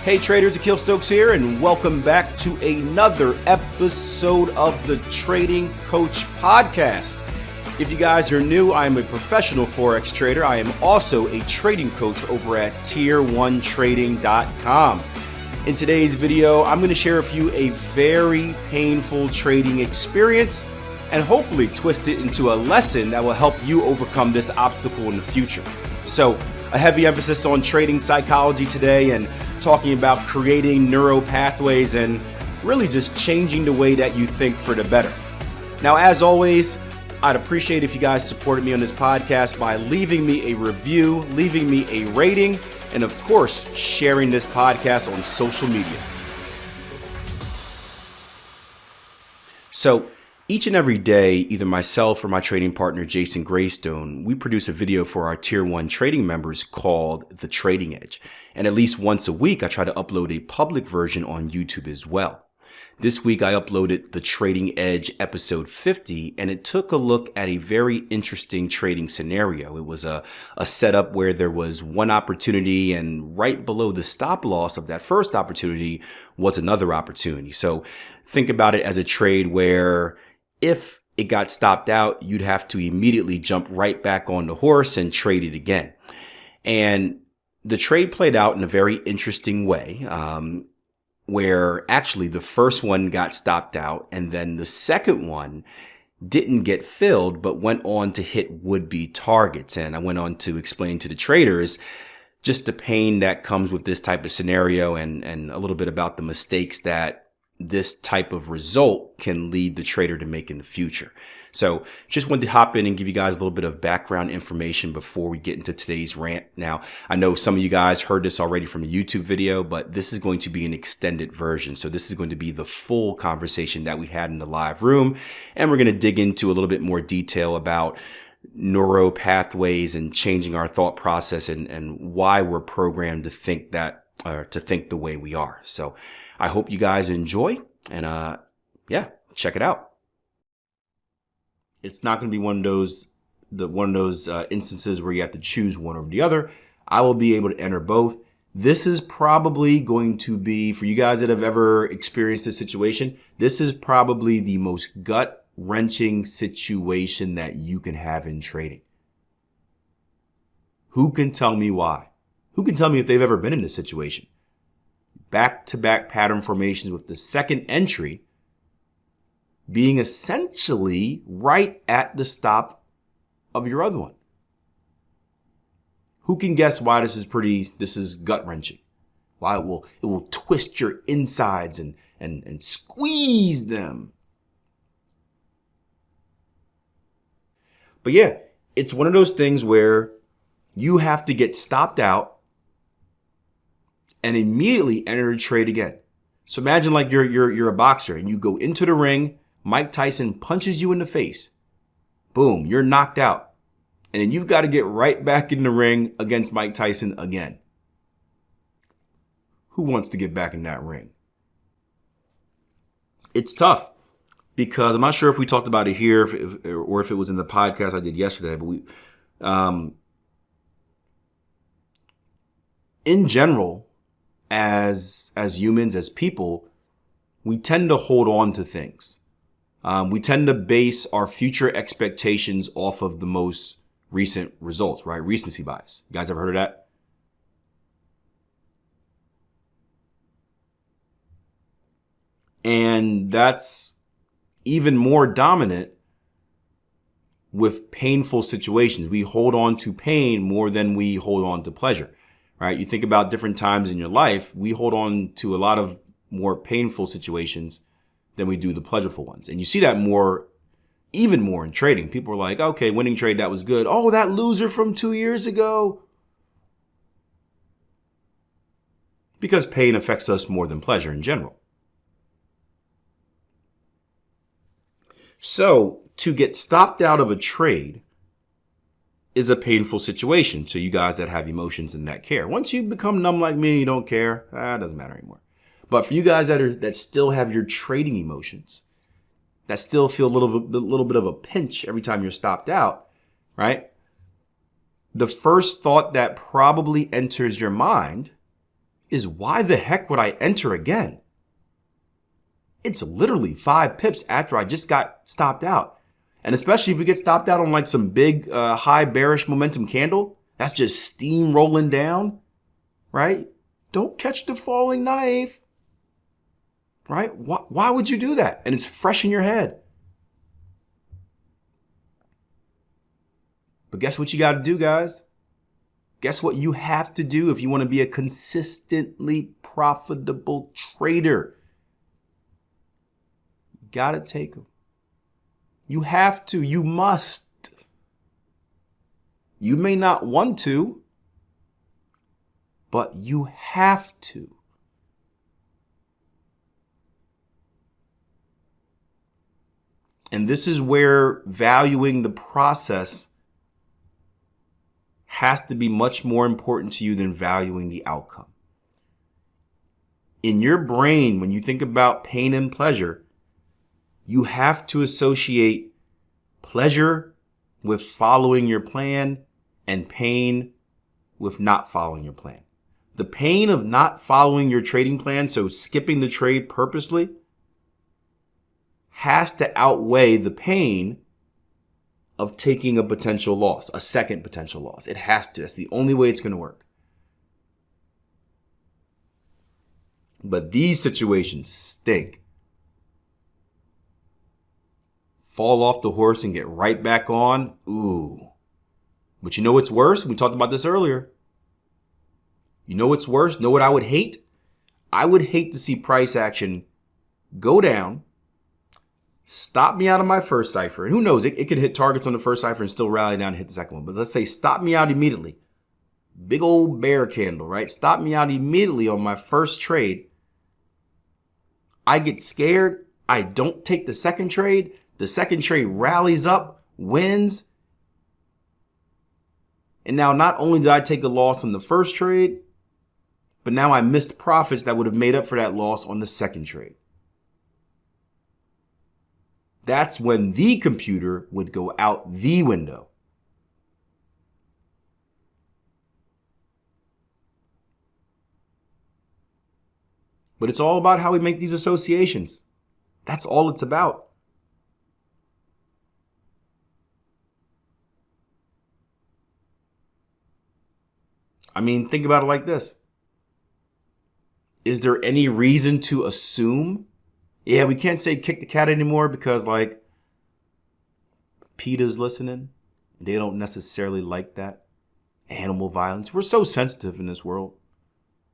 Hey traders, Akil here, and welcome back to another episode of the Trading Coach Podcast. If you guys are new, I am a professional Forex trader. I am also a trading coach over at tier1trading.com. In today's video, I'm going to share with you a very painful trading experience and hopefully twist it into a lesson that will help you overcome this obstacle in the future. So, a heavy emphasis on trading psychology today and talking about creating neural pathways and really just changing the way that you think for the better. Now, as always, I'd appreciate if you guys supported me on this podcast by leaving me a review, leaving me a rating, and of course, sharing this podcast on social media. So, each and every day, either myself or my trading partner, Jason Greystone, we produce a video for our Tier 1 trading members called The Trading Edge. And at least once a week, I try to upload a public version on YouTube as well. This week, I uploaded The Trading Edge episode 50, and it took a look at a very interesting trading scenario. It was a setup where there was one opportunity, and right below the stop loss of that first opportunity was another opportunity. So think about it as a trade where if it got stopped out, you'd have to immediately jump right back on the horse and trade it again. And the trade played out in a very interesting way, where actually the first one got stopped out and then the second one didn't get filled, but went on to hit would-be targets. And I went on to explain to the traders just the pain that comes with this type of scenario and a little bit about the mistakes that this type of result can lead the trader to make in the future. So just wanted to hop in and give you guys a little bit of background information before we get into today's rant. Now, I know some of you guys heard this already from a YouTube video, but this is going to be an extended version. So this is going to be the full conversation that we had in the live room. And we're going to dig into a little bit more detail about neuro pathways and changing our thought process and why we're programmed to think that, or to think the way we are. So I hope you guys enjoy and check it out. It's not going to be one of those instances where you have to choose one over the other. I will be able to enter both. This is probably going to be, for you guys that have ever experienced this situation, this is probably the most gut-wrenching situation that you can have in trading. Who can tell me why? Who can tell me if they've ever been in this situation? Back-to-back pattern formations with the second entry being essentially right at the stop of your other one. Who can guess why this is gut-wrenching? Why it will twist your insides and squeeze them. But yeah, it's one of those things where you have to get stopped out and immediately enter a trade again. So imagine like you're a boxer and you go into the ring, Mike Tyson punches you in the face. Boom, you're knocked out. And then you've got to get right back in the ring against Mike Tyson again. Who wants to get back in that ring? It's tough because I'm not sure if we talked about it here or if it was in the podcast I did yesterday, but in general, as humans, as people, we tend to hold on to things. We tend to base our future expectations off of the most recent results, right? Recency bias. You guys ever heard of that? And that's even more dominant with painful situations. We hold on to pain more than we hold on to pleasure. Right? You think about different times in your life, we hold on to a lot of more painful situations than we do the pleasurable ones. And you see that even more in trading. People are like, okay, winning trade, that was good. Oh, that loser from 2 years ago. Because pain affects us more than pleasure in general. So to get stopped out of a trade is a painful situation to you guys that have emotions and that care. Once you become numb like me and you don't care, it doesn't matter anymore. But for you guys that still have your trading emotions, that still feel a little bit of a pinch every time you're stopped out, right? The first thought that probably enters your mind is why the heck would I enter again? It's literally 5 pips after I just got stopped out. And especially if we get stopped out on like some big high bearish momentum candle, that's just steam rolling down, right? Don't catch the falling knife, right? Why would you do that? And it's fresh in your head. But guess what you got to do, guys? Guess what you have to do if you want to be a consistently profitable trader? You got to take them. You have to. You must. You may not want to, but you have to. And this is where valuing the process has to be much more important to you than valuing the outcome. In your brain, when you think about pain and pleasure, you have to associate pleasure with following your plan and pain with not following your plan. The pain of not following your trading plan, so skipping the trade purposely, has to outweigh the pain of taking a potential loss, a second potential loss. It has to. That's the only way it's going to work. But these situations stink. Fall off the horse and get right back on. Ooh. But you know what's worse? We talked about this earlier. You know what's worse? Know what I would hate? I would hate to see price action go down, stop me out of my first cipher. And who knows, it could hit targets on the first cipher and still rally down and hit the second one. But let's say stop me out immediately. Big old bear candle, right? Stop me out immediately on my first trade. I get scared. I don't take the second trade. The second trade rallies up, wins. And now not only did I take a loss on the first trade, but now I missed profits that would have made up for that loss on the second trade. That's when the computer would go out the window. But it's all about how we make these associations. That's all it's about. I mean, think about it like this. Is there any reason to assume? Yeah, we can't say kick the cat anymore because like PETA's listening. They don't necessarily like that. Animal violence. We're so sensitive in this world.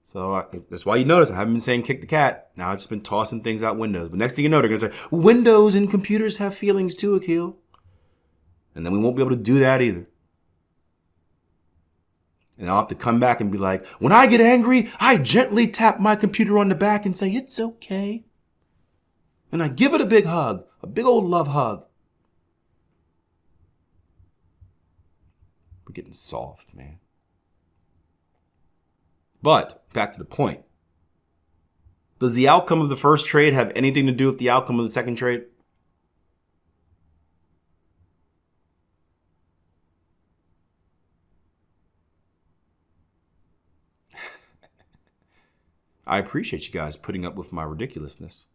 So that's why you notice I haven't been saying kick the cat. Now I've just been tossing things out windows. But next thing you know, they're going to say, Windows and computers have feelings too, Akil. And then we won't be able to do that either. And I'll have to come back and be like, when I get angry, I gently tap my computer on the back and say, it's okay. And I give it a big hug, a big old love hug. We're getting soft, man. But back to the point. Does the outcome of the first trade have anything to do with the outcome of the second trade? I appreciate you guys putting up with my ridiculousness.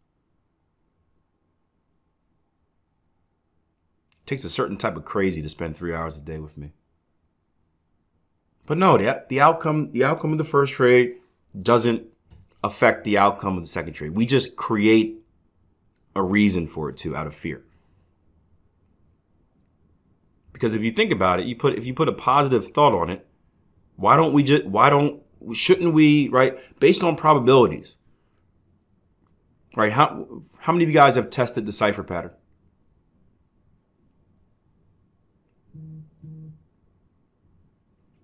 It takes a certain type of crazy to spend 3 hours a day with me. But no, the outcome of the first trade doesn't affect the outcome of the second trade. We just create a reason for it to out of fear. Because if you think about it, if you put a positive thought on it, shouldn't we, right, based on probabilities, right? How many of you guys have tested the cipher pattern?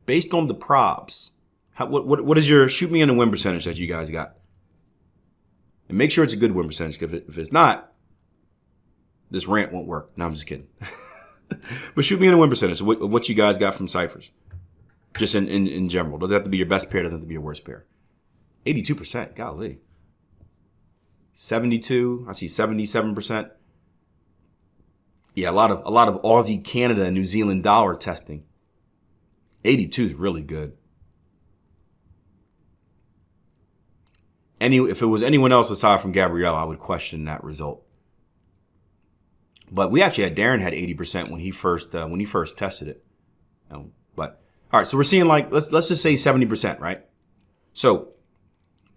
Based on the probs, what is your, shoot me in a win percentage that you guys got? And make sure it's a good win percentage, because if it's not, this rant won't work. No, I'm just kidding. But shoot me in a win percentage of what you guys got from ciphers. Just in general. Doesn't have to be your best pair, doesn't have to be your worst pair. 82%, golly. 72, I see 77%. Yeah, a lot of Aussie, Canada, and New Zealand dollar testing. 82 is really good. if it was anyone else aside from Gabrielle, I would question that result. But we actually Darren had 80% when he first tested it. But all right, so we're seeing like let's just say 70%, right? So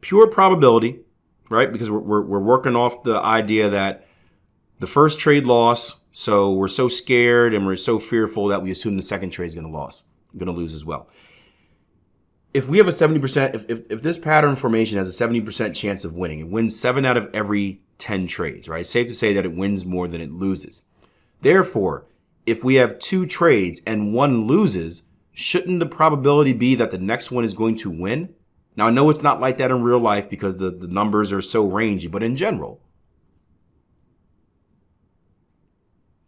pure probability, right? Because we're working off the idea that the first trade lost, so we're so scared and we're so fearful that we assume the second trade is going to lose as well. If we have a 70%, if this pattern formation has a 70% chance of winning, it wins 7 out of every 10 trades, right? It's safe to say that it wins more than it loses. Therefore, if we have 2 trades and one loses, shouldn't the probability be that the next one is going to win? Now, I know it's not like that in real life because the numbers are so rangy, but in general,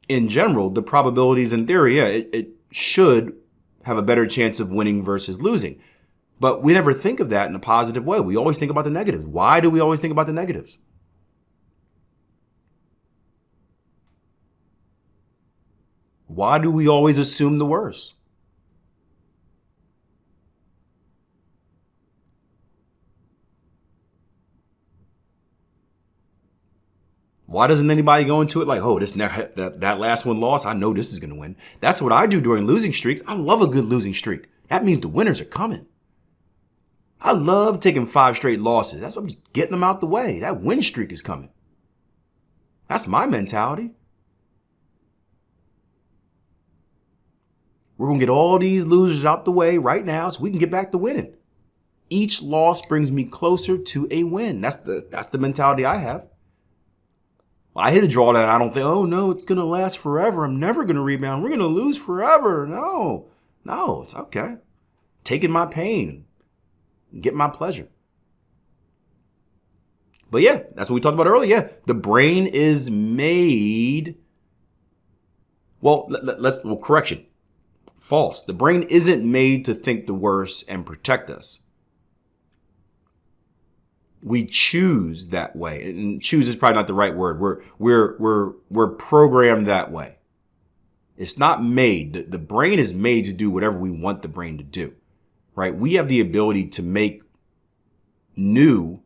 the probabilities in theory, it should have a better chance of winning versus losing. But we never think of that in a positive way. We always think about the negatives. Why do we always think about the negatives? Why do we always assume the worst? Why doesn't anybody go into it like, oh, that last one lost, I know this is going to win. That's what I do during losing streaks. I love a good losing streak. That means the winners are coming. I love taking 5 straight losses. That's what I'm just getting them out the way. That win streak is coming. That's my mentality. We're going to get all these losers out the way right now so we can get back to winning. Each loss brings me closer to a win. That's the mentality I have. I hit a draw that I don't think, oh no, it's going to last forever. I'm never going to rebound. We're going to lose forever. No, it's okay. Taking my pain, getting my pleasure. But yeah, that's what we talked about earlier. Yeah, the brain is made. Well, correction. False. The brain isn't made to think the worst and protect us. We choose that way, and choose is probably not the right word. We're programmed that way. It's not made. The brain is made to do whatever we want the brain to do, right? We have the ability to make new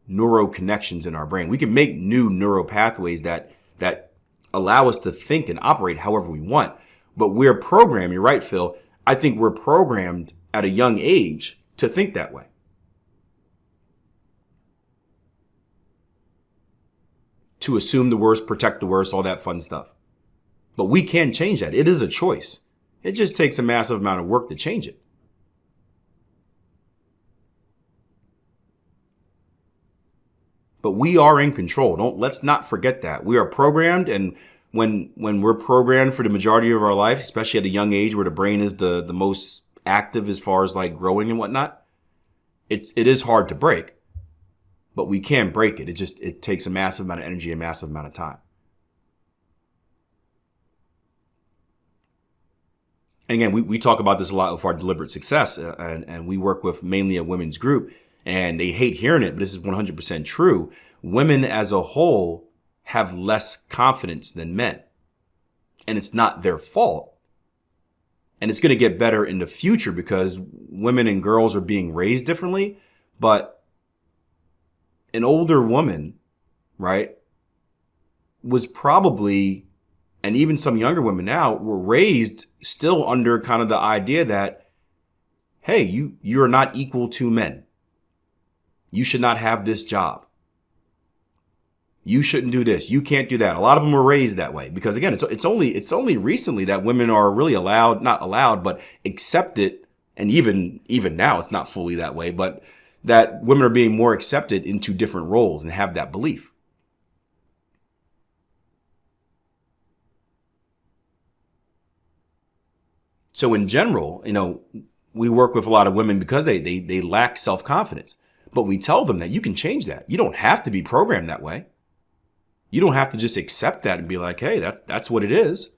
neural connections in our brain. We can make new neural pathways that allow us to think and operate however we want. But we're programmed. You're right, Phil. I think we're programmed at a young age to think that way. To assume the worst, protect the worst, all that fun stuff. But we can change that. It is a choice. It just takes a massive amount of work to change it. But we are in control. Let's not forget that. We are programmed, and when we're programmed for the majority of our life, especially at a young age where the brain is the most active as far as like growing and whatnot, it is hard to break. But we can break it. It takes a massive amount of energy, a massive amount of time. And again, we talk about this a lot with our deliberate success, and we work with mainly a women's group, and they hate hearing it, but this is 100% true. Women as a whole have less confidence than men, and it's not their fault. And it's going to get better in the future because women and girls are being raised differently, but an older woman, right, was probably, and even some younger women now, were raised still under kind of the idea that, hey, you're not equal to men. You should not have this job. You shouldn't do this. You can't do that. A lot of them were raised that way because, again, it's only recently that women are really not allowed, but accepted, and even now it's not fully that way, but that women are being more accepted into different roles and have that belief. So in general, we work with a lot of women because they lack self-confidence. But we tell them that you can change that. You don't have to be programmed that way. You don't have to just accept that and be like, hey, that's what it is.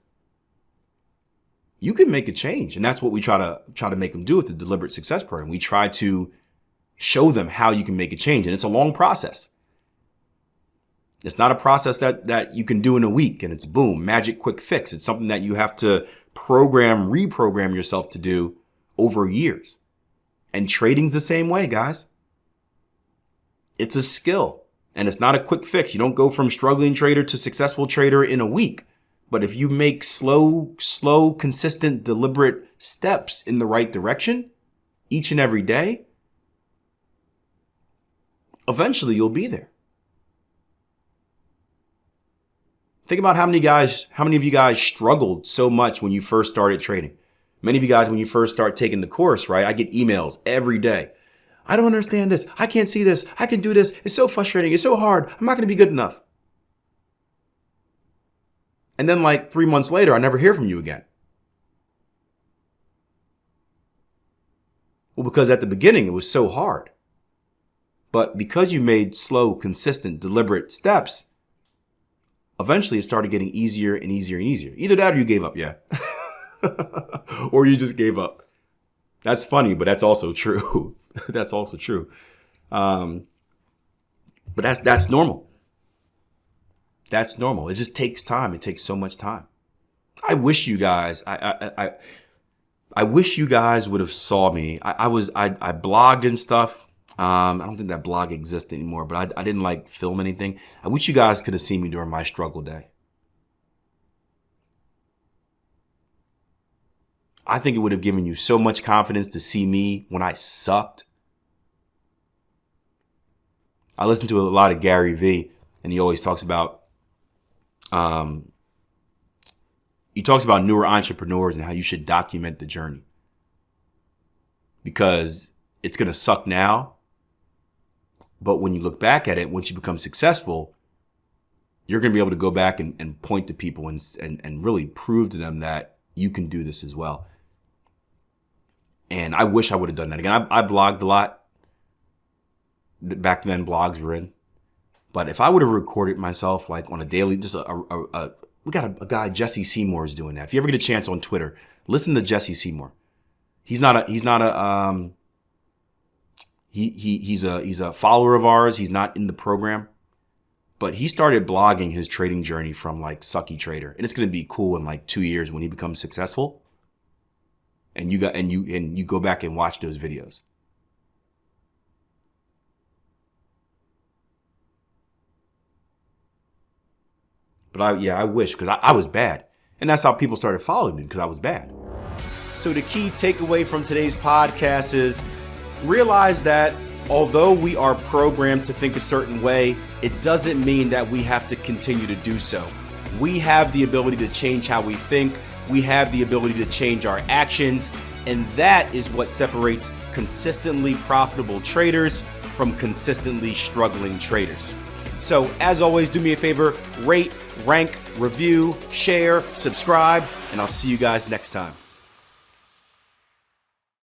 You can make a change. And that's what we try to make them do with the Deliberate Success Program. We try to show them how you can make a change. And it's a long process. It's not a process that you can do in a week and it's boom, magic, quick fix. It's something that you have to reprogram yourself to do over years. And trading's the same way, guys. It's a skill, and it's not a quick fix. You don't go from struggling trader to successful trader in a week. But if you make slow, consistent, deliberate steps in the right direction each and every day, eventually you'll be there. Think about how many of you guys struggled so much when you first started trading. Many of you guys, when you first start taking the course, right? I get emails every day. I don't understand this. I can't see this. I can do this. It's so frustrating. It's so hard. I'm not going to be good enough. And then like 3 months later, I never hear from you again. Well, because at the beginning, it was so hard. But because you made slow, consistent, deliberate steps, eventually it started getting easier and easier and easier. Either that or you gave up, yeah. Or you just gave up. That's funny, but that's also true. That's also true. But that's normal. That's normal. It just takes time. It takes so much time. I wish you guys, I wish you guys would have saw me. I blogged and stuff. I don't think that blog exists anymore, but I didn't like film anything. I wish you guys could have seen me during my struggle day. I think it would have given you so much confidence to see me when I sucked. I listen to a lot of Gary Vee, and he always talks about newer entrepreneurs and how you should document the journey. Because it's going to suck now. But when you look back at it, once you become successful, you're going to be able to go back and point to people and really prove to them that you can do this as well. And I wish I would have done that again. I blogged a lot. Back then, blogs were in. But if I would have recorded myself like on a daily, just we got a guy, Jesse Seymour, is doing that. If you ever get a chance on Twitter, listen to Jesse Seymour. He's a follower of ours. He's not in the program, but he started blogging his trading journey from like sucky trader, and it's going to be cool in like 2 years when he becomes successful. And you go back and watch those videos. But I wish, because I was bad. And that's how people started following me, because I was bad. So the key takeaway from today's podcast is realize that although we are programmed to think a certain way, it doesn't mean that we have to continue to do so. We have the ability to change how we think. We have the ability to change our actions. And that is what separates consistently profitable traders from consistently struggling traders. So as always, do me a favor, rate, rank, review, share, subscribe, and I'll see you guys next time.